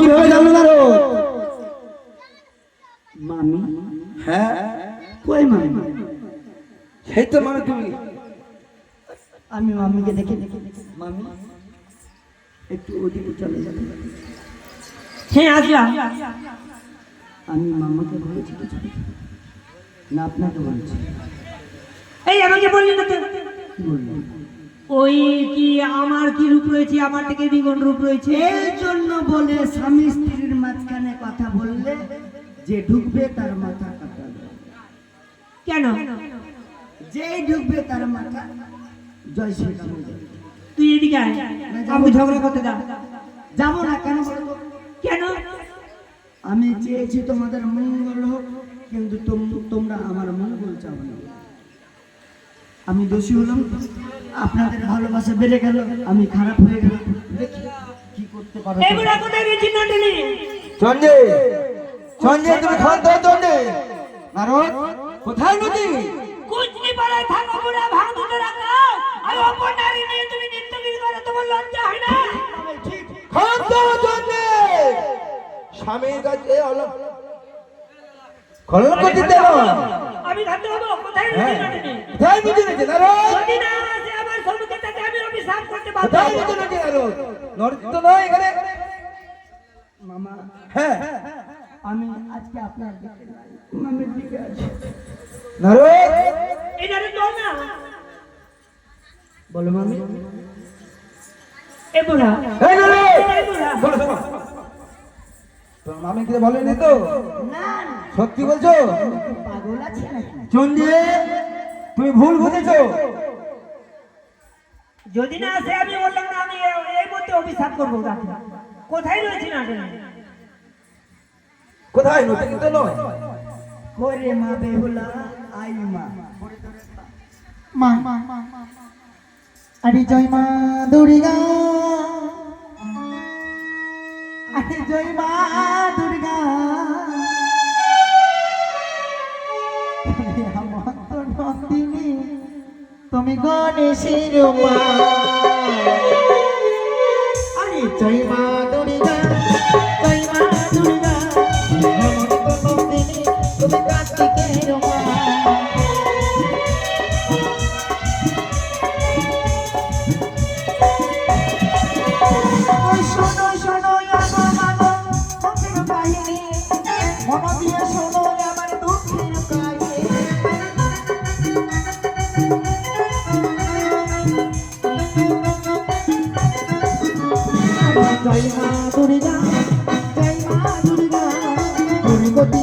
কিভাবে জানলো না রো? মামি? হ্যাঁ। কই মামি? সেই তো মামি তুমি। আমি মামিকে দেখে মামি একটু ওদিকে চলে যাবে। হ্যাঁ আসলাম। আমি মামাকে বলেছি কিছু না, আপনাকে বলছি। এই আমাকে বললি না তো? কি বললেন? ওই কি আমার কি রূপ রয়েছে, আমার থেকে দ্বিগুণ রূপ রয়েছে। এই জন্য বলে স্বামী স্ত্রীর মাঝখানে কথা বললে যে ঢুকবে তার মাথা কাটাবে। কেন? যেই ঢুকবে তার মাথা জয় শ্রীরাম। তুই এদিকে আয়, আমাকে ঝগড়া করতে দাও। যাবো না কেন বলবো? কেন? আমি চেয়েছি তোমাদের মঙ্গল হোক, কিন্তু তোমরা আমার মঙ্গল চাও না। আমি দোষী হলাম, আপনাদের ভালোবাসা বেড়ে গেল, আমি খারাপ হয়ে গেল। দেখি কি করতে পারো। এগুলা কোথায় গেছি না টেনে? চন্ডে, চন্ডে তুমি খান দাও চন্ডে। নারদ কোথায় নদী? কুচনি পাড়ায় থাকো বুড়া ভাঙ দুটো রাখো। আর অপর নারী নিয়ে তুমি নিত্যগিরি করো, তোমার লজ্জা হয় না? খান দাও চন্ডে। স্বামীর কাছে কলঙ্ক দিতে না। আমি খাতে হবো? কোথায় গেছি না টেনে? কোথায় নদী রয়েছে নারদ? যদি না আসে আমার সম্মুখে তাকে আমি অভিশাপ করতে বাধ্য কোথায় হবো। নদী রয়েছে নারদ? নদী তো নয় এখানে। মামা হ্যাঁ আমি আজকে আপনার দিকে মামির দিকে আছি। নারদ এটা রে তো না। বলো মামি। এ বুড়া, এই নারদ এই বুড়া। বলো শোনো। তোর মামি কি বলেনি তো? না না, সত্যি বলছো? পাগল আছে নাকি? চন্ডে তুমি ভুল বুঝেছো। যদি না আসে আমি বললাম না, আমি এই মধ্যে অভিশাপ করবো তাকে। কোথায় রয়েছি না টেনে? কোথায় নদী কিন্তু নয়। করে মা বেহুলা আই মা। মা আরে জয় মা দুর্গা, আরে জয় মা দুর্গা, নন্দিনী তুমি গণেশের মা। আরে জয় মা দুর্গা, জয় মা দুর্গা, নন্দিনী তুমি কার্তিকের মা। শোনো শোনো মাগো দুঃখের কাহিনী, মন দিয়ে শোনো আমার দুঃখের কাহিনী। জয় মা দুর্গা, জয় মা দুর্গা, দুর্গতি